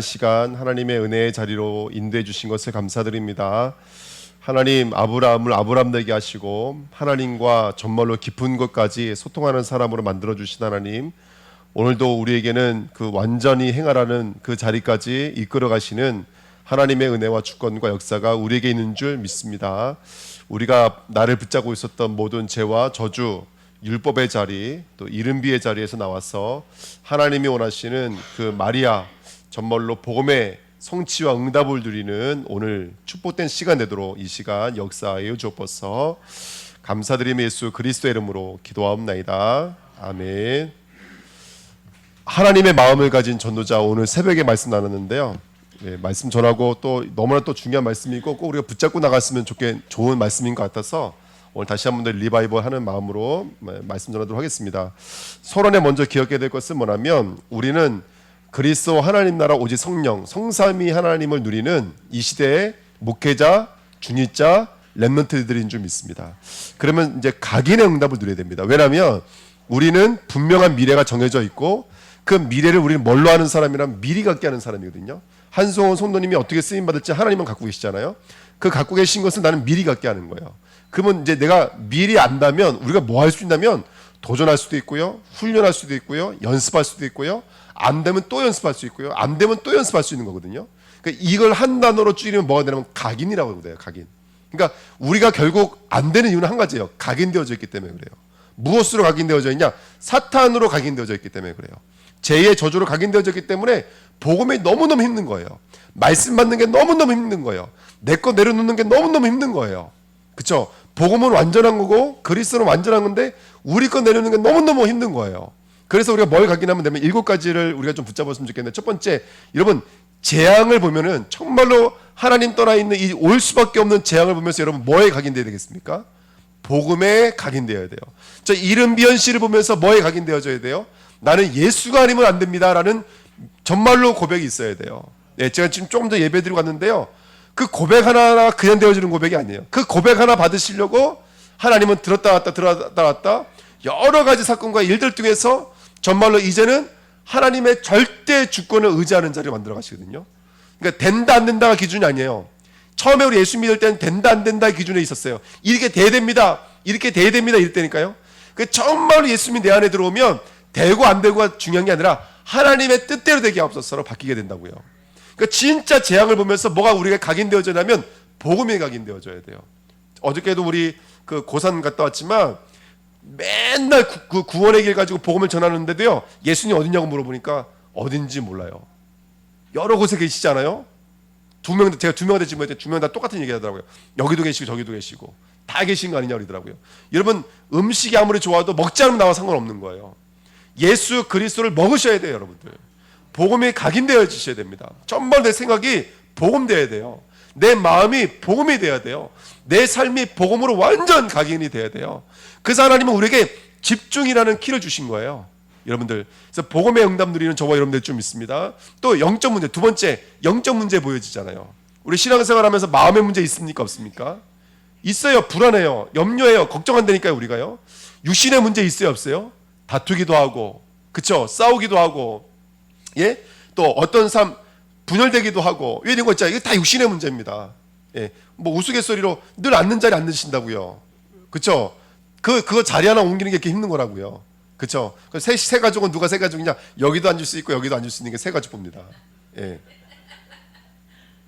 시간 하나님의 은혜의 자리로 인도해 주신 것을 감사드립니다. 하나님, 아브라함을 아브라함 되게 하시고 하나님과 정말로 깊은 것까지 소통하는 사람으로 만들어 주신 하나님, 오늘도 우리에게는 그 완전히 행하라는 그 자리까지 이끌어 가시는 하나님의 은혜와 주권과 역사가 우리에게 있는 줄 믿습니다. 우리가 나를 붙잡고 있었던 모든 죄와 저주, 율법의 자리, 또 이른비의 자리에서 나와서 하나님이 원하시는 그 마리아, 정말로 복음의 성취와 응답을 누리는 오늘 축복된 시간 되도록 이 시간 역사하여 주옵소서. 감사드리며 예수 그리스도의 이름으로 기도하옵나이다. 아멘. 하나님의 마음을 가진 전도자, 오늘 새벽에 말씀 나눴는데요. 말씀 전하고 또 너무나 또 중요한 말씀이고 꼭 우리가 붙잡고 나갔으면 좋은 말씀인 것 같아서 오늘 다시 한번 더 리바이벌 하는 마음으로 말씀 전하도록 하겠습니다. 서론에 먼저 기억해야 될 것은 뭐냐면, 우리는 그리스도 하나님 나라 오직 성령, 성삼위 하나님을 누리는 이 시대의 목회자, 중직자, 렘넌트들인 줄 믿습니다. 그러면 이제 각인의 응답을 누려야 됩니다. 왜냐하면 우리는 분명한 미래가 정해져 있고 그 미래를 우리는 뭘로 하는 사람이란 미리 갖게 하는 사람이거든요. 한송원 성도님이 어떻게 쓰임 받을지 하나님은 갖고 계시잖아요. 그 갖고 계신 것을 나는 미리 갖게 하는 거예요. 그러면 이제 내가 미리 안다면 우리가 뭐 할 수 있냐면 도전할 수도 있고요, 훈련할 수도 있고요, 연습할 수도 있고요, 안 되면 또 연습할 수 있고요, 안 되면 또 연습할 수 있는 거거든요. 그러니까 이걸 한 단어로 줄이면 뭐가 되냐면 각인이라고 해요. 각인. 그러니까 우리가 결국 안 되는 이유는 한 가지예요. 각인되어져 있기 때문에 그래요. 무엇으로 각인되어져 있냐? 사탄으로 각인되어져 있기 때문에 그래요. 죄의 저주로 각인되어져 있기 때문에 복음이 너무너무 힘든 거예요. 말씀 받는 게 너무너무 힘든 거예요. 내 거 내려놓는 게 너무너무 힘든 거예요. 그렇죠? 복음은 완전한 거고 그리스도는 완전한 건데 우리 거 내려놓는 게 너무너무 힘든 거예요. 그래서 우리가 뭘 각인하면 되면 7가지를 우리가 좀 붙잡았으면 좋겠는데, 첫 번째, 여러분 재앙을 보면은 정말로 하나님 떠나 있는 이 올 수밖에 없는 재앙을 보면서 여러분 뭐에 각인되어야 되겠습니까? 복음에 각인되어야 돼요. 저 이른비현 씨를 보면서 뭐에 각인되어져야 돼요? 나는 예수가 아니면 안 됩니다라는 정말로 고백이 있어야 돼요. 제가 지금 조금 더 예배드리고 갔는데요, 그 고백 하나가 그냥 되어지는 고백이 아니에요. 그 고백 하나 받으시려고 하나님은 들었다 놨다 여러 가지 사건과 일들 중에서 정말로 이제는 하나님의 절대 주권을 의지하는 자리를 만들어 가시거든요. 그러니까 된다 안 된다가 기준이 아니에요. 처음에 우리 예수 믿을 때는 된다 안 된다의 기준에 있었어요. 이렇게 돼야 됩니다, 이렇게 돼야 됩니다 이럴 때니까요. 그 정말로 예수님이 내 안에 들어오면 되고 안 되고가 중요한 게 아니라 하나님의 뜻대로 되게 하옵소서로 바뀌게 된다고요. 그러니까 진짜 재앙을 보면서 뭐가 우리가 각인되어져냐면 복음이 각인되어져야 돼요. 어저께도 우리 그 고산 갔다 왔지만 맨날 그 구원의 길 가지고 복음을 전하는데도요, 예수님 어디냐고 물어보니까 어딘지 몰라요. 여러 곳에 계시잖아요. 제가 두 명한테 지금 두 명 다 똑같은 얘기 하더라고요. 여기도 계시고 저기도 계시고 다 계신 거 아니냐 그러더라고요. 여러분, 음식이 아무리 좋아도 먹지 않으면 나와 상관없는 거예요. 예수 그리스도를 먹으셔야 돼요. 여러분들, 복음이 각인되어지셔야 됩니다. 정말 내 생각이 복음되어야 돼요. 내 마음이 복음이 돼야 돼요. 내 삶이 복음으로 완전 각인이 돼야 돼요. 그래서 하나님은 우리에게 집중이라는 키를 주신 거예요. 여러분들, 그래서 복음의 응답 누리는 저와 여러분들 좀 있습니다. 또 영적 문제, 두 번째, 영적 문제 보여지잖아요. 우리 신앙생활 하면서 마음의 문제 있습니까 없습니까? 있어요. 불안해요, 염려해요, 걱정한다니까요. 우리가요, 육신의 문제 있어요 없어요? 다투기도 하고, 그쵸? 싸우기도 하고, 예? 또 어떤 삶 분열되기도 하고, 이런 거 있잖아요. 이게 다 육신의 문제입니다. 예. 뭐 우스갯소리로 늘 앉는 자리 앉으신다고요. 그쵸? 그거 자리 하나 옮기는 게 이렇게 힘든 거라고요. 그쵸? 세 가족은 누가 세 가족이냐? 여기도 앉을 수 있고 여기도 앉을 수 있는 게 세 가족입니다. 예.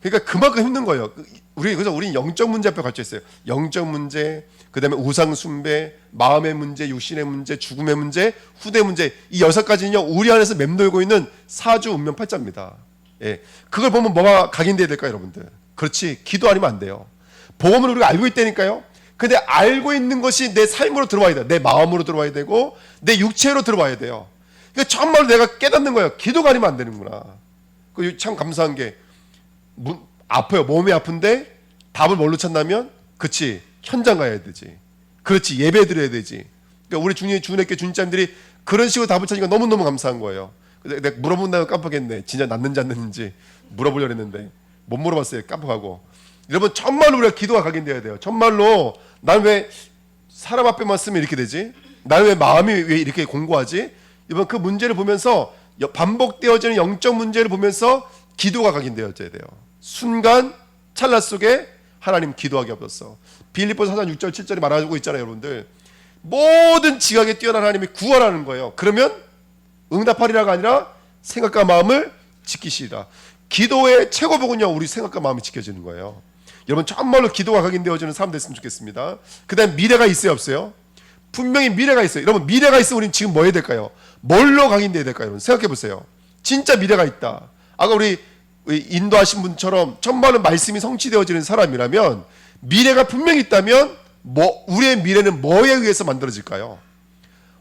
그러니까 그만큼 힘든 거예요. 그래서 우리 영적 문제 앞에 갇혀 있어요. 영적 문제, 그 다음에 우상 숭배, 마음의 문제, 육신의 문제, 죽음의 문제, 후대 문제, 이 6가지는요 우리 안에서 맴돌고 있는 사주 운명팔자입니다. 예. 그걸 보면 뭐가 각인돼야 될까요, 여러분들? 그렇지, 기도 아니면 안 돼요. 복음을 우리가 알고 있다니까요. 근데 알고 있는 것이 내 삶으로 들어와야 돼요. 내 마음으로 들어와야 되고 내 육체로 들어와야 돼요. 그러니까 정말로 내가 깨닫는 거예요. 기도가 아니면 안 되는구나. 참 감사한 게, 아파요. 몸이 아픈데 답을 뭘로 찾냐면, 그렇지, 현장 가야 되지. 그렇지, 예배 드려야 되지. 그러니까 우리 주님께 주님자님들이 그런 식으로 답을 찾으니까 너무너무 감사한 거예요. 내가 물어본다고 깜빡했네. 진짜 낫는지 안 낫는지 물어보려고 했는데 못 물어봤어요. 깜빡하고. 여러분, 정말로 우리가 기도가 각인되어야 돼요. 정말로 난 왜 사람 앞에만 쓰면 이렇게 되지? 난 왜 마음이 왜 이렇게 공고하지? 여러분, 그 문제를 보면서 반복되어지는 영적 문제를 보면서 기도가 각인되어져야 돼요. 순간 찰나 속에 하나님 기도하게 하옵소서. 빌립보서 4장 6절 7절에 말하고 있잖아요, 여러분들. 모든 지각에 뛰어난 하나님이 구하라는 거예요. 그러면 응답하리라가 아니라 생각과 마음을 지키시리라. 기도의 최고복은요, 우리 생각과 마음이 지켜지는 거예요. 여러분 정말로 기도가 각인되어지는 사람 됐으면 좋겠습니다. 그 다음 미래가 있어요, 없어요? 분명히 미래가 있어요. 여러분 미래가 있으면 우리는 지금 뭐 해야 될까요? 뭘로 각인돼야 될까요? 여러분 생각해 보세요. 진짜 미래가 있다. 아까 우리 인도하신 분처럼 정말로 말씀이 성취되어지는 사람이라면 미래가 분명히 있다면 우리의 미래는 뭐에 의해서 만들어질까요?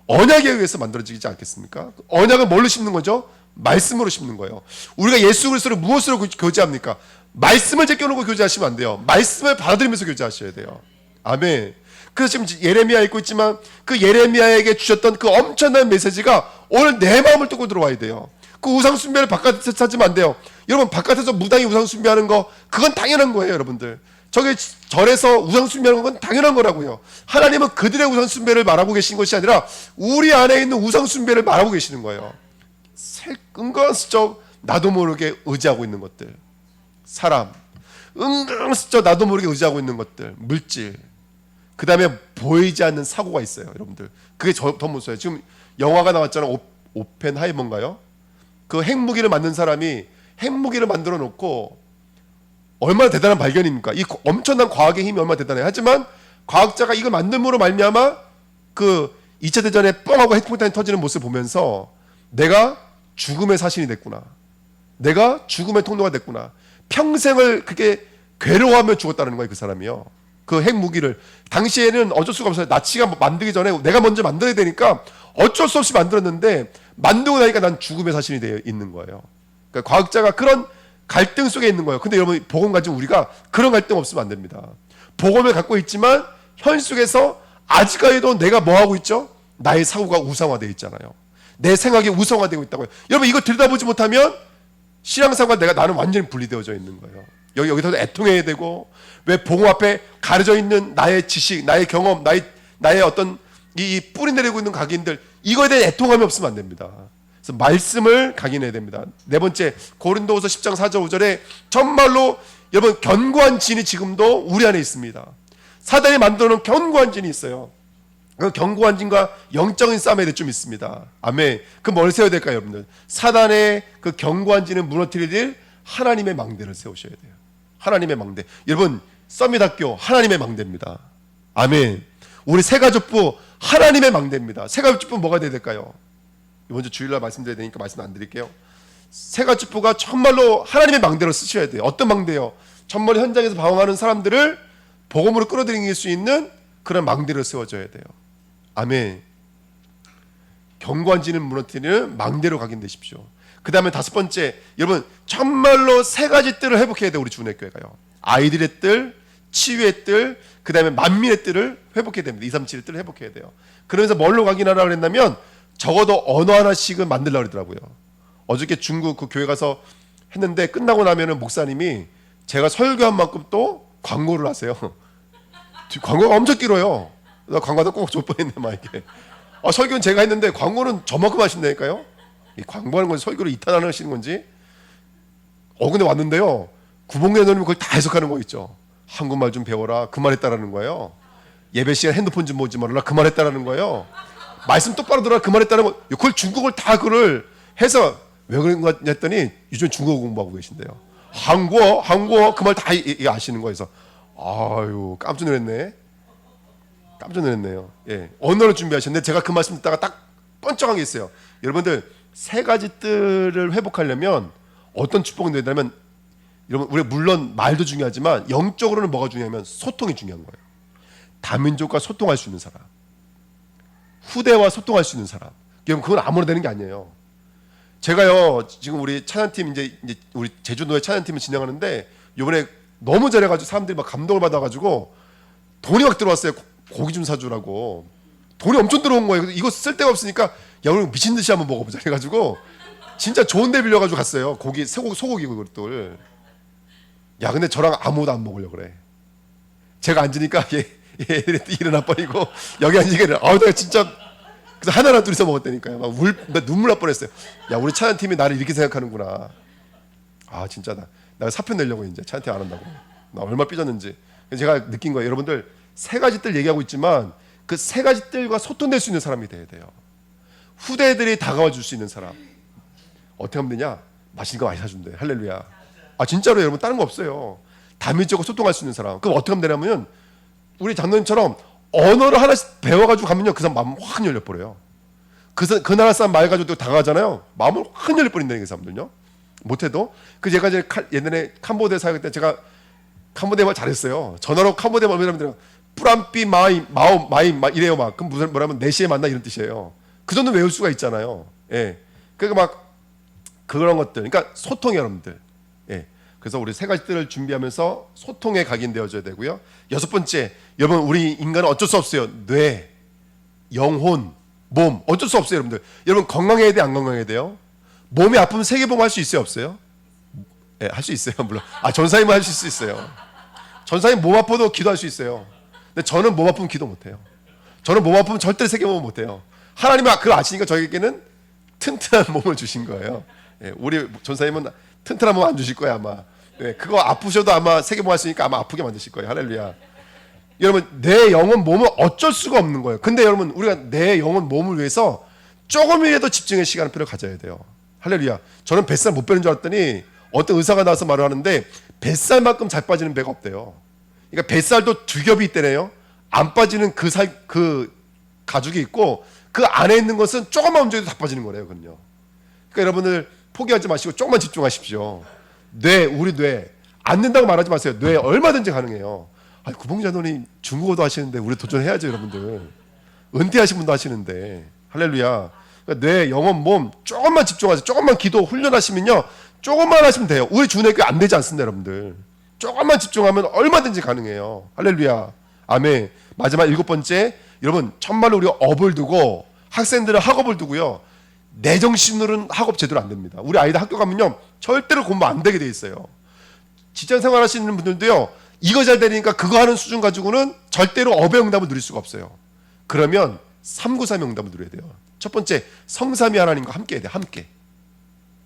언약에 의해서 만들어지지 않겠습니까? 언약은 뭘로 심는 거죠? 말씀으로 심는 거예요. 우리가 예수 그리스도를 무엇으로 교제합니까? 말씀을 제껴놓고 교제하시면 안 돼요. 말씀을 받아들이면서 교제하셔야 돼요. 아멘. 그래서 지금 예레미야 읽고 있지만 그 예레미야에게 주셨던 그 엄청난 메시지가 오늘 내 마음을 뚫고 들어와야 돼요. 그 우상 숭배를 바깥에서 찾으면 안 돼요. 여러분 바깥에서 무당이 우상 숭배하는 거 그건 당연한 거예요, 여러분들. 저기 절에서 우상 숭배하는 건 당연한 거라고요. 하나님은 그들의 우상 숭배를 말하고 계신 것이 아니라 우리 안에 있는 우상 숭배를 말하고 계시는 거예요. 은근슬쩍 나도 모르게 의지하고 있는 것들, 사람, 은근슬쩍 나도 모르게 의지하고 있는 것들, 물질, 그 다음에 보이지 않는 사고가 있어요, 여러분들. 그게 더 무서워요. 지금 영화가 나왔잖아요. 오펜하이머인가요? 그 핵무기를 만든 사람이 핵무기를 만들어 놓고 얼마나 대단한 발견입니까? 이 엄청난 과학의 힘이 얼마나 대단해요. 하지만 과학자가 이걸 만듦으로 말미암아 그 2차 대전에 뻥하고 핵폭탄이 터지는 모습을 보면서 내가 죽음의 사신이 됐구나. 내가 죽음의 통로가 됐구나. 평생을 그게 괴로워하며 죽었다는 거예요, 그 사람이요. 그 핵무기를 당시에는 어쩔 수가 없어요. 나치가 만들기 전에 내가 먼저 만들어야 되니까 어쩔 수 없이 만들었는데 만들고 나니까 난 죽음의 사신이 되어 있는 거예요. 그러니까 과학자가 그런 갈등 속에 있는 거예요. 근데 여러분 복음 가지고 우리가 그런 갈등 없으면 안 됩니다. 복음을 갖고 있지만 현 속에서 아직까지도 내가 뭐 하고 있죠? 나의 사고가 우상화되어 있잖아요. 내 생각이 우상화되고 있다고요. 여러분 이거 들여다보지 못하면 신앙생활 나는 완전히 분리되어져 있는 거예요. 여기서 애통해야 되고, 왜 복음 앞에 가려져 있는 나의 지식, 나의 경험, 나의 어떤 이 뿌리 내리고 있는 각인들, 이거에 대한 애통함이 없으면 안 됩니다. 그래서 말씀을 각인해야 됩니다. 네 번째, 고린도후서 10장 4절 5절에 정말로 여러분 견고한 진이 지금도 우리 안에 있습니다. 사단이 만들어 놓은 견고한 진이 있어요. 그 견고한 진과 영적인 싸움에 좀 있습니다. 아멘. 그 뭘 세워야 될까요, 여러분들? 사단의 그 견고한 진을 무너뜨릴 하나님의 망대를 세우셔야 돼요. 하나님의 망대. 여러분 서밋학교 하나님의 망대입니다. 아멘. 우리 새가족부 하나님의 망대입니다. 새가족부 뭐가 돼야 될까요? 이번 주 주일날 말씀드려야 되니까 말씀 안 드릴게요. 새가족부가 정말로 하나님의 망대로 쓰셔야 돼요. 어떤 망대요? 정말 현장에서 방황하는 사람들을 복음으로 끌어들일 수 있는 그런 망대를 세워줘야 돼요. 아멘. 견고한 진을 무너뜨리는 망대로 각인되십시오. 그 다음에 다섯 번째, 여러분 정말로 세 가지 뜰을 회복해야 돼요. 우리 주은혜교회가요. 아이들의 뜰, 치유의 뜰, 그 다음에 만민의 뜰을 회복해야 됩니다. 2, 3, 7의 뜰을 회복해야 돼요. 그러면서 뭘로 각인하라고 그랬냐면 적어도 언어 하나씩은 만들려고 그러더라고요. 어저께 중국 그 교회 가서 했는데 끝나고 나면은 목사님이 제가 설교한 만큼 또 광고를 하세요. 광고가 엄청 길어요. 나 광고도 꼭 줄 뻔했네 막 이렇게. 설교는 제가 했는데 광고는 저만큼 하신다니까요. 이 광고하는 건 설교를 이탄하시는 건지. 근데 왔는데요. 구봉래 선생님이 그걸 다 해석하는 거 있죠. 한국말 좀 배워라. 그 말했다라는 거예요. 예배 시간 핸드폰 좀 보지 말아라. 그 말했다라는 거예요. 말씀 똑바로 들어라. 그 말했다는 거. 그걸 중국을 다 그걸 해서 왜 그런 거 했더니 요즘 중국어 공부하고 계신데요. 한국어 그 말 다 아시는 거에서 아유 깜짝 놀랐네. 깜짝 놀랐네요. 예, 언어를 준비하셨는데 제가 그 말씀 듣다가 딱 번쩍한 게 있어요. 여러분들 세 가지 뜰을 회복하려면 어떤 축복이 되냐면 여러분 우리 물론 말도 중요하지만 영적으로는 뭐가 중요하면 소통이 중요한 거예요. 다민족과 소통할 수 있는 사람, 후대와 소통할 수 있는 사람. 여러분 그건 아무나 되는 게 아니에요. 제가요 지금 우리 찬양팀 이제 우리 제주도의 찬양팀을 진행하는데 이번에 너무 잘해가지고 사람들이 막 감동을 받아가지고 돈이 막 들어왔어요. 고기 좀 사주라고. 돈이 엄청 들어온 거예요. 이거 쓸 데가 없으니까 야 우리 미친 듯이 한번 먹어보자 해가지고 진짜 좋은 데 빌려가지고 갔어요. 고기 소고기 그것들. 야 근데 저랑 아무도 안 먹으려고 그래. 제가 앉으니까 얘들이 일어나 버리고 여기 앉으니까 내가 진짜 그래서 하나나 둘이서 먹었다니까요. 나 눈물 날 뻔했어요. 야 우리 찬양팀이 나를 이렇게 생각하는구나. 아 진짜 나 사표 내려고 이제 차한테 안 한다고. 나 얼마 삐졌는지. 제가 느낀 거예요. 여러분들 세 가지 뜰 얘기하고 있지만 그 세 가지 뜰과 소통될 수 있는 사람이 돼야 돼요. 후대들이 다가와 줄 수 있는 사람. 어떻게 하면 되냐? 맛있는 거 많이 사준대. 할렐루야. 아 진짜로 여러분 다른 거 없어요. 다민족과 소통할 수 있는 사람. 그럼 어떻게 하면 되냐면 우리 장로님처럼 언어를 하나씩 배워가지고 가면요 그 사람 마음 확 열려버려요. 그 나라 사람 말 가지고 다가가잖아요. 마음을 확 열려버린다는 그 사람들요. 못해도. 그 제가 이제 옛날에 캄보디아 사역할 때 제가 캄보디아 말 잘했어요. 전화로 캄보디아 말 하면 뿌람삐 마이 이래요 막. 그럼 무슨 뭐라면 4시에 만나 이런 뜻이에요. 그 정도 외울 수가 있잖아요. 예. 그러니까 막 그런 것들. 그러니까 소통 여러분들. 예. 그래서 우리 세 가지 뜰을 준비하면서 소통에 각인되어져야 되고요. 6번째, 여러분 우리 인간은 어쩔 수 없어요. 뇌, 영혼, 몸 어쩔 수 없어요, 여러분들. 여러분 건강해야 돼, 안 건강해야 돼요? 몸이 아프면 세계봉 할 수 있어요, 없어요? 예, 할 수 있어요, 물론. 아 전사님은 할 수 있어요. 전사님 몸 아파도 기도할 수 있어요. 근데 저는 몸 아프면 기도 못해요. 저는 몸 아프면 절대 세계봉 못해요. 하나님은 그걸 아시니까 저에게는 튼튼한 몸을 주신 거예요. 예, 우리 전사님은 튼튼한 몸 안 주실 거예요 아마. 예, 그거 아프셔도 아마 세계봉 할 수 있으니까 아마 아프게 만드실 거예요. 할렐루야. 여러분 내 영혼 몸은 어쩔 수가 없는 거예요. 근데 여러분 우리가 내 영혼 몸을 위해서 조금이라도 집중의 시간을 필요 가져야 돼요. 할렐루야. 저는 뱃살 못 빼는 줄 알았더니 어떤 의사가 나와서 말을 하는데 뱃살만큼 잘 빠지는 배가 없대요. 그러니까 뱃살도 두 겹이 있대네요. 안 빠지는 그 가죽이 있고 그 안에 있는 것은 조금만 움직여도 다 빠지는 거래요. 그럼요. 그러니까 여러분들 포기하지 마시고 조금만 집중하십시오. 우리 뇌 안 된다고 말하지 마세요. 뇌 얼마든지 가능해요. 구봉자노님 중국어도 하시는데 우리 도전해야죠, 여러분들. 은퇴하신 분도 하시는데. 할렐루야. 그러니까 뇌, 영혼, 몸 조금만 집중하세요. 조금만 기도 훈련하시면요. 조금만 하시면 돼요. 우리 주내교 안 되지 않습니다, 여러분들. 조금만 집중하면 얼마든지 가능해요. 할렐루야. 아멘. 마지막 7번째, 여러분 정말로 우리가 업을 두고 학생들은 학업을 두고요. 내 정신으로는 학업 제대로 안 됩니다. 우리 아이들 학교 가면요. 절대로 공부 안 되게 돼 있어요. 직장 생활 하시는 분들도요. 이거 잘 되니까 그거 하는 수준 가지고는 절대로 업의 응답을 누릴 수가 없어요. 그러면 393의 응답을 누려야 돼요. 첫 번째, 성삼위 하나님과 함께 해야 돼요. 함께.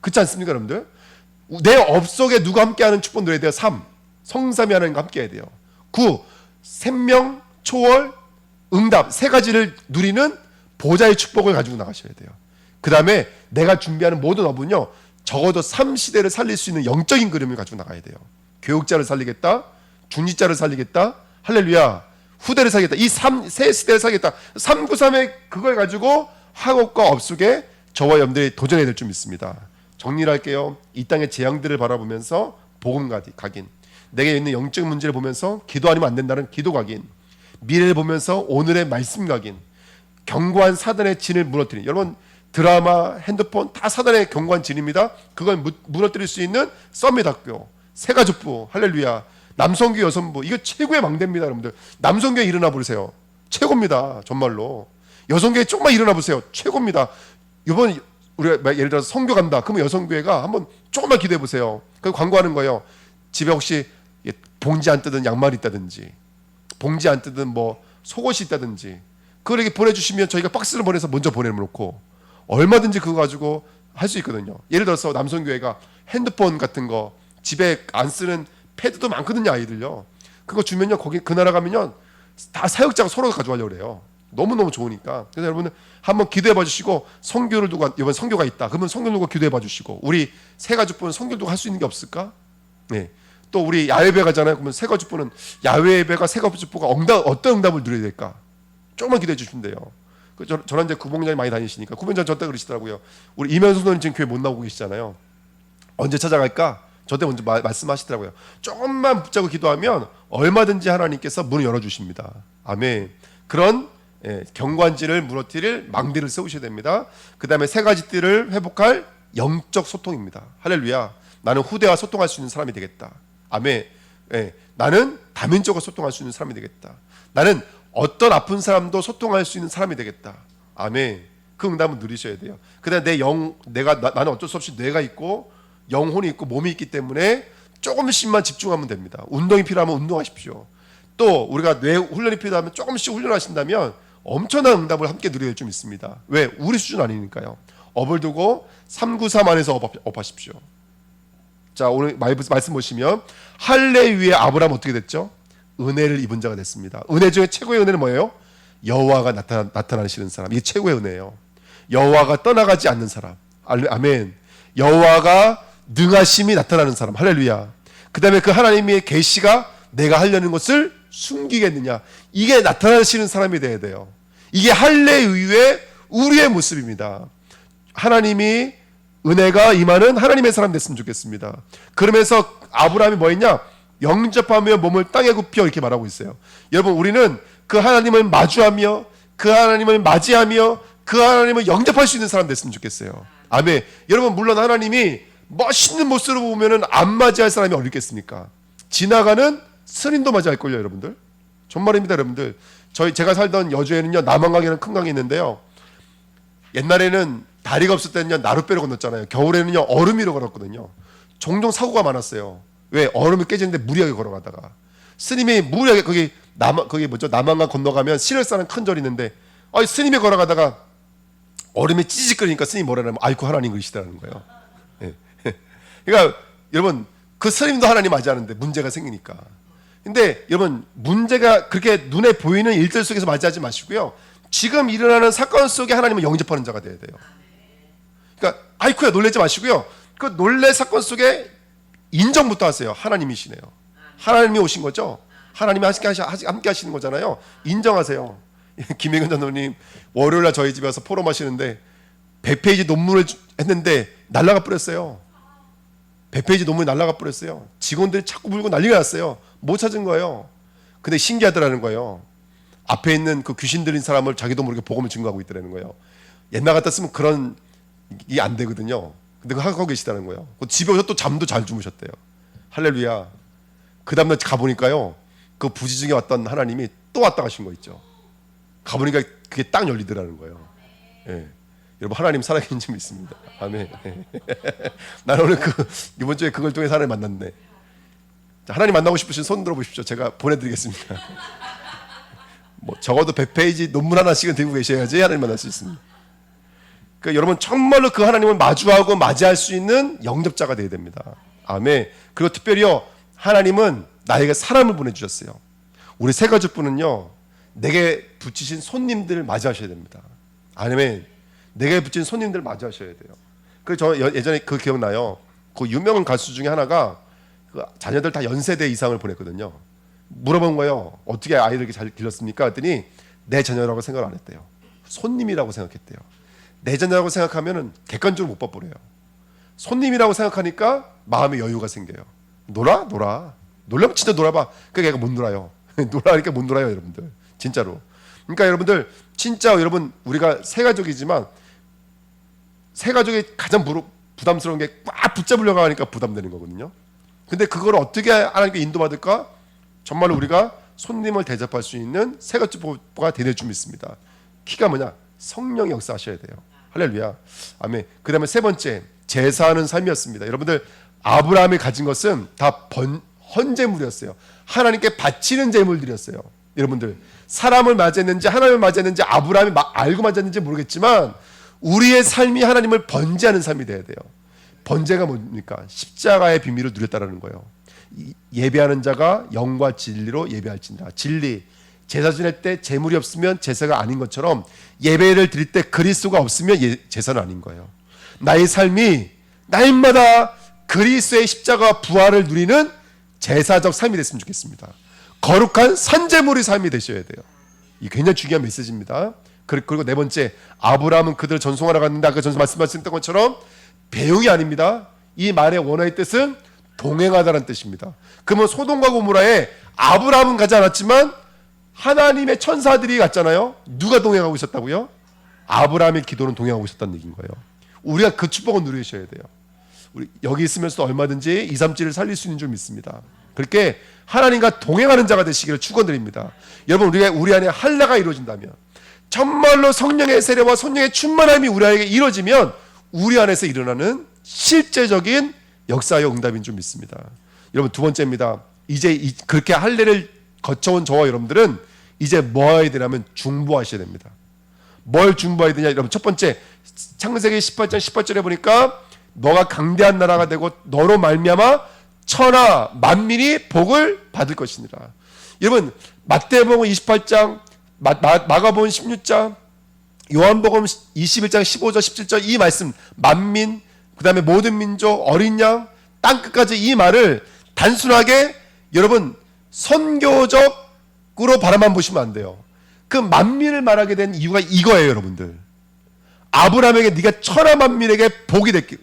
그렇지 않습니까, 여러분들? 내 업 속에 누가 함께하는 축복 누려야 돼요. 3. 성삼위 하나님과 함께 해야 돼요. 9. 생명, 초월, 응답 세 가지를 누리는 보좌의 축복을 가지고 나가셔야 돼요. 그 다음에 내가 준비하는 모든 업은요. 적어도 3시대를 살릴 수 있는 영적인 그림을 가지고 나가야 돼요. 교육자를 살리겠다. 중직자를 살리겠다. 할렐루야. 후대를 살리겠다. 이 세 시대를 살리겠다. 393의 그걸 가지고 학업과 업 속에 저와 여러분들이 도전해야 될 줄 믿습니다. 정리를 할게요. 이 땅의 재앙들을 바라보면서 복음 각인. 내게 있는 영적 문제를 보면서 기도 아니면 안 된다는 기도 각인. 미래를 보면서 오늘의 말씀 각인. 견고한 사단의 진을 무너뜨리는. 여러분 드라마, 핸드폰 다 사단의 견고한 진입니다. 그걸 무너뜨릴 수 있는 썸밋 학교, 세가족부, 할렐루야. 남성교, 여성부 이거 최고의 망대입니다, 여러분들. 남성교회 일어나 보세요. 최고입니다, 정말로. 여성교회 조금만 일어나 보세요. 최고입니다. 이번 우리가 예를 들어서 성교 간다. 그러면 여성교회가 한번 조금만 기도해 보세요. 그 광고하는 거예요. 집에 혹시 봉지 안 뜯은 양말이 있다든지, 봉지 안 뜯은 뭐 속옷이 있다든지, 그걸 이렇게 보내주시면 저희가 박스를 보내서 먼저 보내놓고 얼마든지 그거 가지고 할 수 있거든요. 예를 들어서 남성교회가 핸드폰 같은 거 집에 안 쓰는 패드도 많거든요, 아이들요. 그거 주면요, 거기 그 나라 가면요, 다 사역자가 서로 가져가려고 그래요. 너무너무 좋으니까. 그래서 여러분은 한번 기도해 봐주시고, 성교를 두고 이번 성교가 있다. 그러면 성교 두고 기도해 봐주시고, 우리 세가족분은 성교 두고 할 수 있는 게 없을까? 네. 또 우리 야외배 가잖아요. 그러면 세가족분은 야외 예배가 세가족부가 어떤 응답을 누려야 될까? 조금만 기도해 주시면 돼요. 저는 이제 구봉장이 많이 다니시니까 구봉장 저때 그러시더라고요. 우리 이면수 선생님 지금 교회 못 나오고 계시잖아요. 언제 찾아갈까? 저때 먼저 말씀하시더라고요. 조금만 붙잡고 기도하면 얼마든지 하나님께서 문을 열어주십니다. 아멘. 그런 경관지를 무너뜨릴 망대를 세우셔야 됩니다. 그 다음에 세 가지 띠를 회복할 영적 소통입니다. 할렐루야. 나는 후대와 소통할 수 있는 사람이 되겠다. 아멘. 나는 다민족과 소통할 수 있는 사람이 되겠다. 나는 어떤 아픈 사람도 소통할 수 있는 사람이 되겠다. 아멘. 그 응답은 누리셔야 돼요. 그다음에 나는 어쩔 수 없이 뇌가 있고 영혼이 있고 몸이 있기 때문에 조금씩만 집중하면 됩니다. 운동이 필요하면 운동하십시오. 또 우리가 뇌 훈련이 필요하면 조금씩 훈련하신다면 엄청난 응답을 함께 누려야 될 줄 믿습니다. 왜? 우리 수준 아니니까요. 업을 두고 393 안에서 업하십시오. 자, 오늘 말씀 보시면 할례 위에 아브라함 어떻게 됐죠? 은혜를 입은 자가 됐습니다. 은혜 중에 최고의 은혜는 뭐예요? 여호와가 나타나시는 사람. 이게 최고의 은혜예요. 여호와가 떠나가지 않는 사람. 아멘. 여호와가 능하심이 나타나는 사람. 할렐루야. 그 다음에 그 하나님의 계시가 내가 하려는 것을 숨기겠느냐. 이게 나타나시는 사람이 돼야 돼요. 이게 할례 위에 우리의 모습입니다. 하나님이 은혜가 임하는 하나님의 사람 됐으면 좋겠습니다. 그러면서 아브라함이 뭐 했냐? 영접하며 몸을 땅에 굽혀 이렇게 말하고 있어요. 여러분, 우리는 그 하나님을 마주하며 그 하나님을 맞이하며 그 하나님을 영접할 수 있는 사람 됐으면 좋겠어요. 아멘. 여러분, 물론 하나님이 멋있는 모습으로 보면은 안 맞이할 사람이 어디 있겠습니까? 지나가는 스님도 맞이할걸요, 여러분들. 정말입니다, 여러분들. 제가 살던 여주에는요, 남한강이라는 큰 강이 있는데요. 옛날에는 다리가 없을 때는요, 나룻배로 건넜잖아요. 겨울에는요, 얼음 위로 걸었거든요. 종종 사고가 많았어요. 왜? 얼음이 깨지는데 무리하게 걸어가다가 스님이 무리하게 거기 남한강 건너가면 신을 싸는 큰 절이 있는데 스님이 걸어가다가 얼음이 찌직거리니까 스님이 뭐라냐면 아이고 하나님 그러시다는 거예요. 예. 그러니까 여러분, 그 스님도 하나님 맞이하는데 문제가 생기니까. 근데 여러분, 문제가 그렇게 눈에 보이는 일들 속에서 맞이하지 마시고요, 지금 일어나는 사건 속에 하나님을 영접하는 자가 돼야 돼요. 그러니까 아이쿠야 놀라지 마시고요, 그 놀래 사건 속에 인정부터 하세요. 하나님이시네요. 하나님이 오신 거죠. 하나님이 함께 하시는 거잖아요. 인정하세요. 김혜근 전도님 월요일날 저희 집에 와서 포럼 하시는데 100페이지 논문을 했는데 날라가 버렸어요. 100페이지 논문이 날라가 버렸어요. 직원들이 자꾸 물고 난리가 났어요. 못 찾은 거예요. 근데 신기하더라는 거예요. 앞에 있는 그 귀신 들린 사람을 자기도 모르게 복음을 증거하고 있더라는 거예요. 옛날 같았으면 그런 게 안 되거든요. 근데 그거 하고 계시다는 거예요. 집에 오셔서 또 잠도 잘 주무셨대요. 할렐루야. 그 다음날 가보니까요, 그 부지 중에 왔던 하나님이 또 왔다 가신 거 있죠. 가보니까 그게 딱 열리더라는 거예요. 예. 여러분, 하나님 살아계신 줄 믿습니다. 아멘. 나는 오늘 이번 주에 그걸 통해 하나님 만났네. 자, 하나님 만나고 싶으신 손 들어보십시오. 제가 보내드리겠습니다. 뭐 적어도 100페이지 논문 하나씩은 들고 계셔야지 하나님 만날 수 있습니다. 그러니까 여러분, 정말로 그 하나님을 마주하고 맞이할 수 있는 영접자가 되어야 됩니다. 아멘. 그리고 특별히요, 하나님은 나에게 사람을 보내주셨어요. 우리 새 가족분은요, 내게 붙이신 손님들을 맞이하셔야 됩니다. 아멘. 내게 붙인 손님들을 맞이하셔야 돼요. 그래서 저 예전에 그 기억나요. 그 유명한 가수 중에 하나가 그 자녀들 다 연세대 이상을 보냈거든요. 물어본 거예요. 어떻게 아이들 이렇게 잘 길렀습니까? 했더니 내 자녀라고 생각 안 했대요. 손님이라고 생각했대요. 내 자녀라고 생각하면은 객관적으로 못 봐버려요. 손님이라고 생각하니까 마음의 여유가 생겨요. 놀라면 진짜 놀아봐. 그러니까 얘가 못 놀아요. 놀아니까 못 놀아요, 여러분들. 진짜로. 그러니까 여러분들, 진짜 여러분, 우리가 새 가족이지만 새 가족이 가장 부담스러운 게 꽉 붙잡으려고 하니까 부담되는 거거든요. 근데 그걸 어떻게 하나님께 인도받을까? 정말로 우리가 손님을 대접할 수 있는 새 가족가 되는 줄 믿습니다. 키가 뭐냐? 성령 역사하셔야 돼요. 할렐루야. 아멘. 그 다음에 세 번째, 제사하는 삶이었습니다. 여러분들, 아브라함이 가진 것은 다 헌제물이었어요. 하나님께 바치는 제물들이었어요. 여러분들, 사람을 맞았는지 하나님을 맞았는지 아브라함이 알고 맞았는지 모르겠지만 우리의 삶이 하나님을 번제하는 삶이 돼야 돼요. 번제가 뭡니까? 십자가의 비밀을 누렸다라는 거예요. 예배하는 자가 영과 진리로 예배할진다. 진리. 제사 지낼 때 제물이 없으면 제사가 아닌 것처럼 예배를 드릴 때 그리스도가 없으면 제사는 아닌 거예요. 나의 삶이 날마다 그리스도의 십자가 부활을 누리는 제사적 삶이 됐으면 좋겠습니다. 거룩한 산제물의 삶이 되셔야 돼요. 이게 굉장히 중요한 메시지입니다. 그리고 네 번째, 아브라함은 그들을 전송하러 갔는데 아까 전서 말씀하셨던 것처럼 배웅이 아닙니다. 이 말의 원어의 뜻은 동행하다는 뜻입니다. 그러면 소돔과 고모라에 아브라함은 가지 않았지만 하나님의 천사들이 갔잖아요. 누가 동행하고 있었다고요? 아브라함의 기도는 동행하고 있었다는 얘기인 거예요. 우리가 그 축복을 누리셔야 돼요. 우리 여기 있으면서도 얼마든지 2, 3지를 살릴 수 있는 줄 믿습니다. 그렇게 하나님과 동행하는 자가 되시기를 축원드립니다. 여러분, 우리 안에 할례가 이루어진다면, 정말로 성령의 세례와 성령의 충만함이 우리 안에 이루어지면 우리 안에서 일어나는 실제적인 역사의 응답인 줄 믿습니다. 여러분, 두 번째입니다. 이제 그렇게 할례를 거쳐온 저와 여러분들은 이제 뭐 해야 되냐면 중보하셔야 됩니다. 뭘 중보해야 되냐? 여러분, 첫 번째, 창세기 18장 18절에 보니까 너가 강대한 나라가 되고 너로 말미암아 천하 만민이 복을 받을 것이니라. 여러분 마태복음 28장, 마가복음 16장, 요한복음 21장 15절 17절 이 말씀 만민, 그 다음에 모든 민족, 어린 양, 땅끝까지 이 말을 단순하게 여러분 선교적으로 바라만 보시면 안 돼요. 그 만민을 말하게 된 이유가 이거예요. 여러분들, 아브라함에게 네가 천하 만민에게 복이 됐기,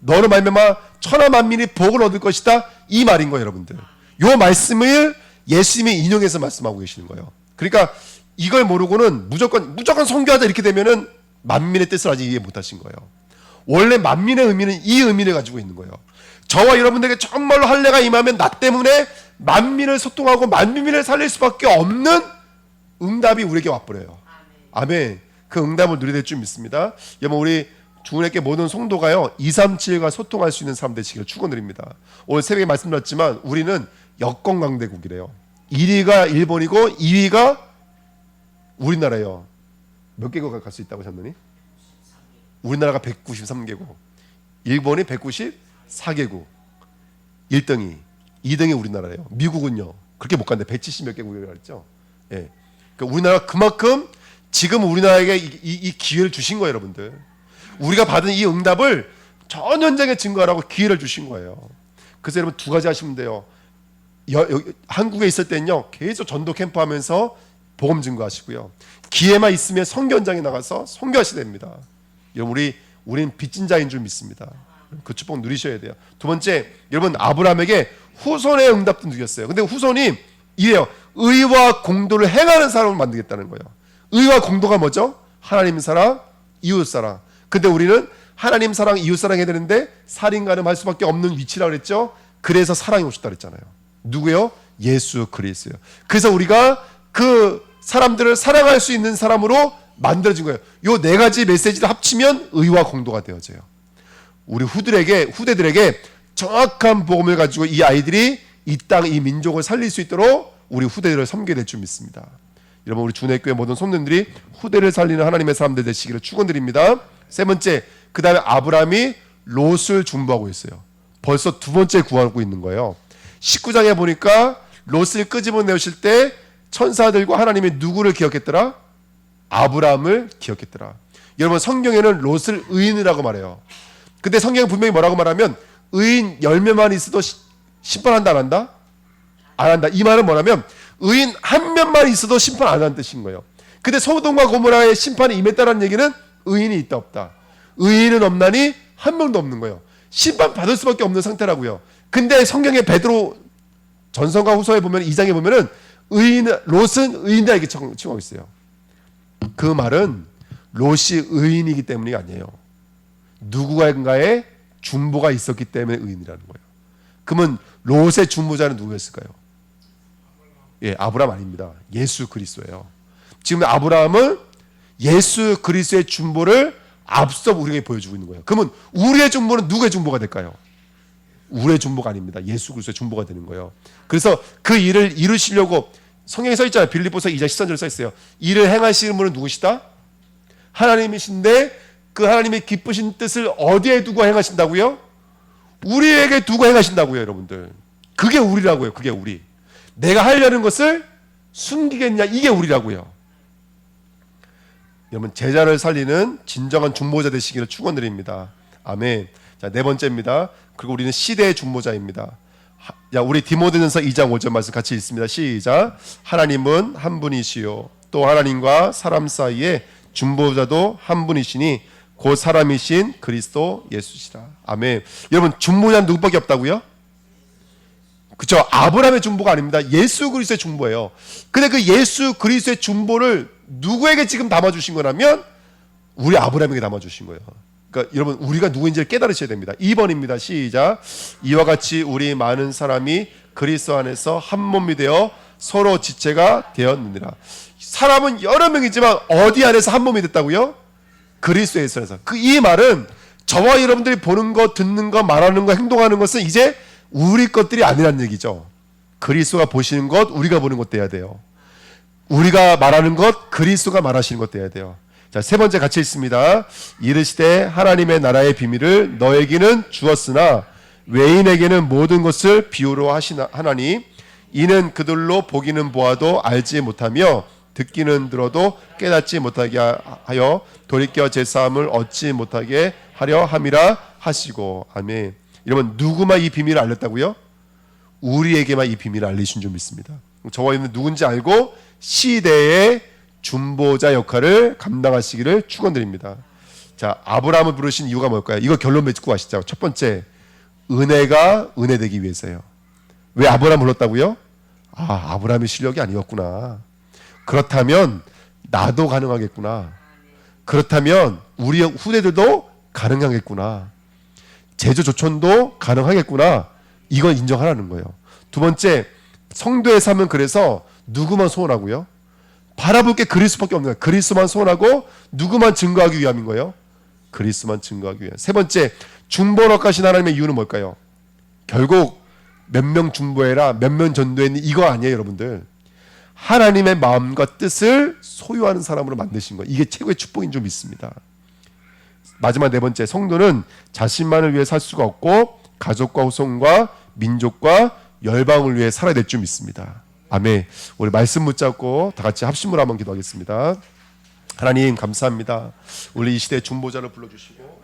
너로 말미암아 천하 만민이 복을 얻을 것이다, 이 말인 거예요. 여러분들, 요 말씀을 예수님이 인용해서 말씀하고 계시는 거예요. 그러니까 이걸 모르고는 무조건 선교하자 이렇게 되면은 만민의 뜻을 아직 이해 못하신 거예요. 원래 만민의 의미는 이 의미를 가지고 있는 거예요. 저와 여러분들에게 정말로 할례가 임하면 나 때문에 만민을 소통하고 만민을 살릴 수밖에 없는 응답이 우리에게 와버려요. 아멘. 그 응답을 누리게 될 줄 믿습니다. 여러분, 우리 주님께 모든 성도가요 237과 소통할 수 있는 사람 되시기를 축원드립니다. 오늘 새벽에 말씀드렸지만 우리는 여권 강대국이래요. 1위가 일본이고 2위가 우리나라예요. 몇 개국 갈 수 있다고 장로님? 우리나라가 193개국, 일본이 194개국, 1등이, 2등이 우리나라예요. 미국은요 그렇게 못 간대. 170 몇 개국이라고 했죠. 예. 그러니까 우리나라 그만큼 지금 우리나라에게 이 기회를 주신 거예요. 여러분들, 우리가 받은 이 응답을 전 현장에 증거하라고 기회를 주신 거예요. 그래서 여러분 두 가지 하시면 돼요. 한국에 있을 때는요 계속 전도 캠프 하면서 복음 증거하시고요, 기회만 있으면 선교 현장에 나가서 선교하셔야 됩니다. 우리는 빚진 자인 줄 믿습니다. 그 축복 누리셔야 돼요. 두 번째, 여러분 아브라함에게 후손의 응답도 누렸어요. 근데 후손이 이래요. 의와 공도를 행하는 사람을 만들겠다는 거예요. 의와 공도가 뭐죠? 하나님 사랑, 이웃 사랑. 근데 우리는 하나님 사랑, 이웃 사랑 해야 되는데 살인가름 할 수밖에 없는 위치라고 그랬죠. 그래서 사랑이 오셨다 그랬잖아요. 누구요? 예수 그리스도요. 그래서 우리가 그 사람들을 사랑할 수 있는 사람으로 만들어진 거예요. 요 네 가지 메시지를 합치면 의와 공도가 되어져요. 우리 후대들에게 정확한 복음을 가지고 이 아이들이 이 땅, 이 민족을 살릴 수 있도록 우리 후대들을 섬기게 될 줄 믿습니다. 여러분, 우리 주내교회 모든 손님들이 후대를 살리는 하나님의 사람들 되시기를 축원드립니다. 세 번째, 그 다음에 아브라함이 롯을 중보하고 있어요. 벌써 두 번째 구하고 있는 거예요. 19장에 보니까 롯을 끄집어 내실 때 천사들과 하나님이 누구를 기억했더라? 아브라함을 기억했더라. 여러분, 성경에는 롯을 의인이라고 말해요. 근데 성경은 분명히 뭐라고 말하면 의인 10명만 있어도 심판한다 안 한다? 안 한다. 이 말은 뭐냐면 의인 한 명만 있어도 심판 안 한다는 뜻인 거예요. 근데 소돔과 고모라의 심판이 임했다는 얘기는 의인이 있다 없다. 의인은 없나니 한 명도 없는 거예요. 심판 받을 수밖에 없는 상태라고요. 근데 성경의 베드로 전서가 후서에 보면 2장에 보면은 롯은 의인이다 이렇게 칭하고 있어요. 그 말은 롯이 의인이기 때문이 아니에요. 누구가의 중보가 있었기 때문에 의인이라는 거예요. 그러면 롯의 중보자는 누구였을까요? 예, 아브라함 아닙니다. 예수 그리스도예요. 지금 아브라함은 예수 그리스도의 중보를 앞서 우리에게 보여주고 있는 거예요. 그러면 우리의 중보는 누구의 중보가 될까요? 우리의 중보가 아닙니다. 예수 그리스도의 중보가 되는 거예요. 그래서 그 일을 이루시려고 성경에 써 있잖아요. 빌립보서 2장 13절에 써 있어요. 일을 행하시는 분은 누구시다? 하나님이신데 그 하나님의 기쁘신 뜻을 어디에 두고 행하신다고요? 우리에게 두고 행하신다고요. 여러분들, 그게 우리라고요. 그게 우리. 내가 하려는 것을 숨기겠냐, 이게 우리라고요. 여러분, 제자를 살리는 진정한 중보자 되시기를 축원드립니다. 아멘. 자, 네 번째입니다. 그리고 우리는 시대의 중보자입니다. 우리 디모데전서 2장 5절 말씀 같이 읽습니다. 시작. 하나님은 한 분이시요 또 하나님과 사람 사이에 중보자도 한 분이시니 곧 사람이신 그리스도 예수시라. 아멘. 여러분, 중보자는 누구밖에 없다고요? 그렇죠. 아브라함의 중보가 아닙니다. 예수 그리스도의 중보예요. 근데 그 예수 그리스도의 중보를 누구에게 지금 담아주신 거라면 우리 아브라함에게 담아주신 거예요. 그러니까 여러분, 우리가 누구인지를 깨달으셔야 됩니다. 2번입니다. 시작. 이와 같이 우리 많은 사람이 그리스도 안에서 한 몸이 되어 서로 지체가 되었느니라. 사람은 여러 명이지만 어디 안에서 한 몸이 됐다고요? 그리스도에서. 이 말은 저와 여러분들이 보는 것, 듣는 것, 말하는 것, 행동하는 것은 이제 우리 것들이 아니라는 얘기죠. 그리스도가 보시는 것, 우리가 보는 것 돼야 돼요. 우리가 말하는 것, 그리스도가 말하시는 것 돼야 돼요. 자, 세 번째 같이 있습니다. 이르시되 하나님의 나라의 비밀을 너에게는 주었으나 외인에게는 모든 것을 비유로 하나니 이는 그들로 보기는 보아도 알지 못하며 듣기는 들어도 깨닫지 못하게 하여 돌이켜 제사함을 얻지 못하게 하려 함이라 하시고. 아멘. 여러분, 누구만 이 비밀을 알렸다고요? 우리에게만 이 비밀을 알리신 줄 믿습니다. 저와 있는 누군지 알고 시대의 중보자 역할을 감당하시기를 축원드립니다. 자, 아브라함을 부르신 이유가 뭘까요? 이거 결론 맺고 가시죠. 첫 번째, 은혜가 은혜되기 위해서요. 왜 아브라함 불렀다고요? 아브라함의 실력이 아니었구나. 그렇다면 나도 가능하겠구나. 그렇다면 우리 후대들도 가능하겠구나. 제주 조촌도 가능하겠구나. 이걸 인정하라는 거예요. 두 번째, 성도의 삶은 그래서 누구만 소원하고요? 바라볼 게 그리스도밖에 없는 거예요. 그리스도만 소원하고 누구만 증거하기 위함인 거예요? 그리스도만 증거하기 위함. 세 번째, 중보로 가신 하나님의 이유는 뭘까요? 결국 몇 명 중보해라, 몇 명 전도했니, 이거 아니에요, 여러분들. 하나님의 마음과 뜻을 소유하는 사람으로 만드신 거예요. 이게 최고의 축복인 줄 믿습니다. 마지막 네 번째, 성도는 자신만을 위해 살 수가 없고 가족과 후손과 민족과 열방을 위해 살아야 될 줄 믿습니다. 아멘. 우리 말씀 붙잡고 다 같이 합심으로 한번 기도하겠습니다. 하나님 감사합니다. 우리 이 시대의 중보자를 불러주시고